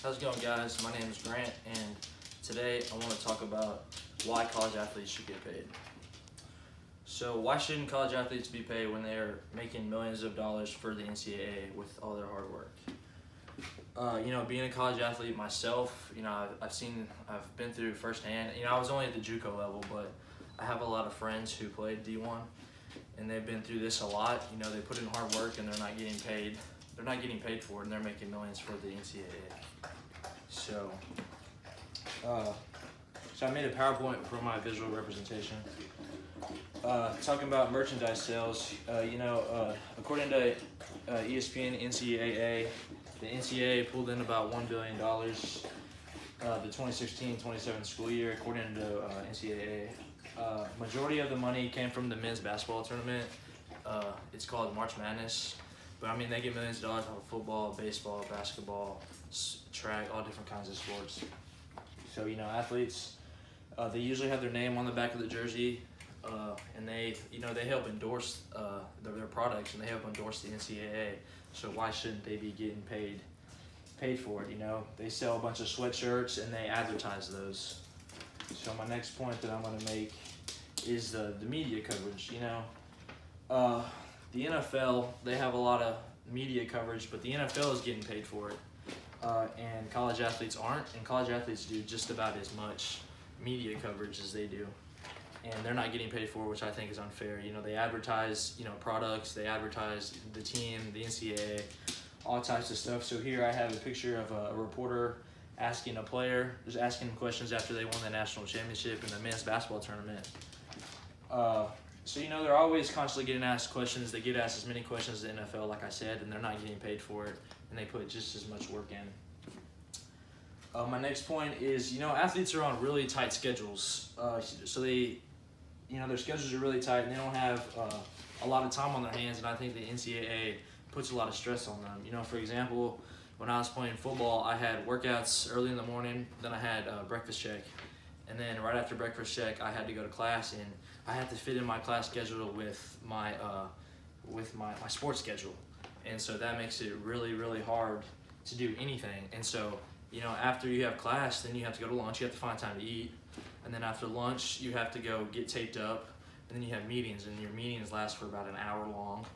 How's it going, guys? My name is Grant, and today I want to talk about why college athletes should get paid. So why shouldn't college athletes be paid when they're making millions of dollars for the NCAA with all their hard work? Being a college athlete myself, I've been through firsthand. I was only at the JUCO level, but I have a lot of friends who played D1, and they've been through this a lot. They put in hard work and they're not getting paid. They're not getting paid for it, and they're making millions for the NCAA. So I made a PowerPoint for my visual representation. Talking about merchandise sales, according to ESPN, NCAA, the NCAA pulled in about $1 billion the 2016-27 school year, according to NCAA. Majority of the money came from the men's basketball tournament. It's called March Madness. But they get millions of dollars off of football, baseball, basketball, track, all different kinds of sports. So, athletes, they usually have their name on the back of the jersey, and they help endorse their products, and they help endorse the NCAA. So why shouldn't they be getting paid for it? They sell a bunch of sweatshirts and they advertise those. So my next point that I'm going to make is the media coverage. The NFL, they have a lot of media coverage, but the NFL is getting paid for it. And college athletes aren't, and college athletes do just about as much media coverage as they do. And they're not getting paid for it, which I think is unfair. They advertise, products, they advertise the team, the NCAA, all types of stuff. So here I have a picture of a reporter asking a player, just asking them questions after they won the national championship in the men's basketball tournament. So they're always constantly getting asked questions. They get asked as many questions as the NFL, like I said, and they're not getting paid for it, and they put just as much work in. My next point is, athletes are on really tight schedules. So they, their schedules are really tight, and they don't have a lot of time on their hands, and I think the NCAA puts a lot of stress on them. For example, when I was playing football, I had workouts early in the morning, then I had breakfast check, and then right after breakfast check, I had to go to class, and I had to fit in my class schedule with my sports schedule. And so that makes it really, really hard to do anything. And so, after you have class, then you have to go to lunch, you have to find time to eat. And then after lunch, you have to go get taped up. And then you have meetings, and your meetings last for about an hour long,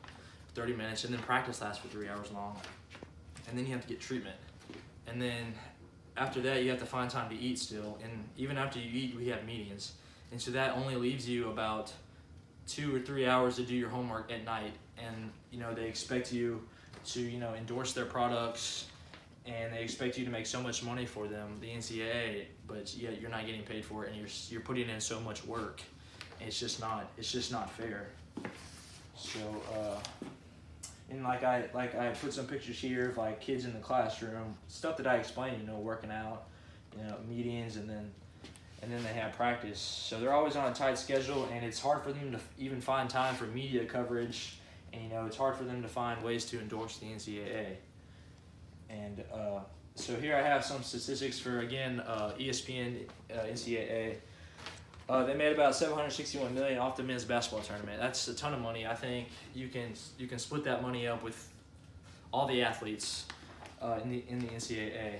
30 minutes. And then practice lasts for 3 hours long. And then you have to get treatment. And then after that, you have to find time to eat still. And even after you eat, we have meetings. And so that only leaves you about 2 or 3 hours to do your homework at night. And, they expect you to, endorse their products, and they expect you to make so much money for them, the NCAA, but yet you're not getting paid for it, and you're putting in so much work. It's just not fair. So, and like I put some pictures here of kids in the classroom, stuff that I explained, working out, meetings, and then they have practice. So they're always on a tight schedule, and it's hard for them to even find time for media coverage, and it's hard for them to find ways to endorse the NCAA. And so here I have some statistics for, again, ESPN, NCAA. They made about $761 million off the men's basketball tournament. That's a ton of money. I think you can split that money up with all the athletes in the NCAA.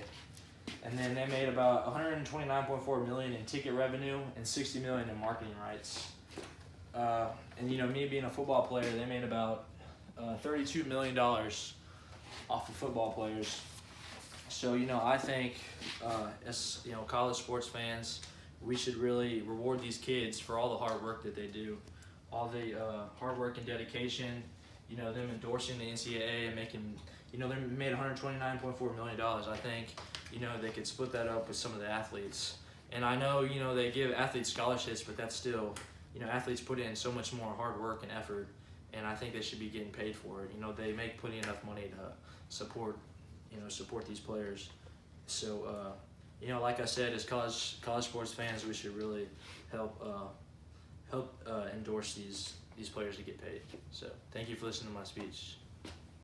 And then they made about $129.4 million in ticket revenue and $60 million in marketing rights. And me being a football player, they made about $32 million off of football players. So I think as college sports fans, we should really reward these kids for all the hard work that they do, all the hard work and dedication. Them endorsing the NCAA and making, they made $129.4 million. I think they could split that up with some of the athletes. And I know they give athletes scholarships, but that's still, athletes put in so much more hard work and effort, and I think they should be getting paid for it. They make plenty enough money to support these players. So like I said, as college sports fans, we should really help endorse these players to get paid. So thank you for listening to my speech.